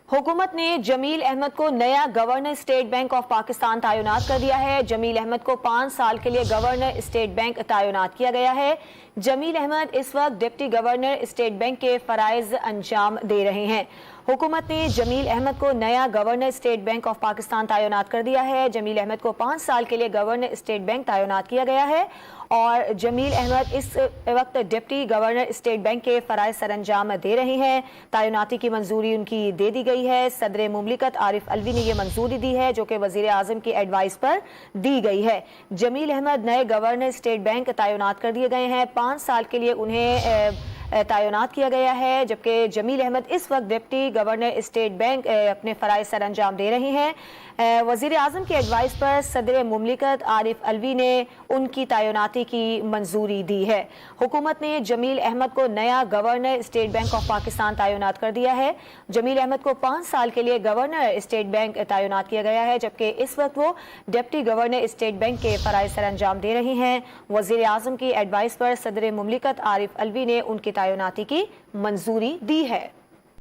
हुकूमत ने जमील अहमद को नया governor state bank of Pakistan तैनात कर दिया है। जमील अहमद को 5 साल के लिए गवर्नर स्टेट बैंक तैनात किया गया है। जमील अहमद इस वक्त डिप्टी गवर्नर स्टेट बैंक के फराइज अंजाम दे रहे हैं। हुकूमत ने जमील अहमद को नया governor state bank of Pakistan तैनात कर दिया है। जमील अहमद को 5 साल के लिए गवर्नर स्टेट बैंक तैनात किया गया है और जमील अहमद इस वक्त डिप्टी गवर्नर स्टेट बैंक के फराइज सरअंजाम दे रहे हैं। तैनाती की मंजूरी उनकी दे दी गई है। सदर मुमलिकत आरिफ अलवी ने यह मंजूरी दी है जो कि वजीर आजम की एडवाइस पर दी गई है। जमील अहमद नए गवर्नर स्टेट बैंक तैनात कर दिए गए हैं। 5 साल के लिए उन्हें तैनात किया गया है, जबकि जमील अहमद इस वक्त डिप्टी गवर्नर स्टेट बैंक अपने फराइज सर अंजाम दे रहे हैं। वजीर आजम की एडवाइस पर सदर मुमलिकत आरिफ अलवी ने उनकी तैनाती की मंजूरी दी है। हुकूमत ने जमील अहमद को नया governor state bank of Pakistan तैनात कर दिया है। जमील अहमद को 5 साल के लिए गवर्नर स्टेट बैंक तैनात किया गया है, जबकि इस वक्त वो डिप्टी गवर्नर स्टेट बैंक के फराइज सर अंजाम दे रहे हैं। वजीर आजम की एडवाइस पर सदर मुमलिकत आरिफ अलवी ने उनकी तैनाती की मंजूरी दी है।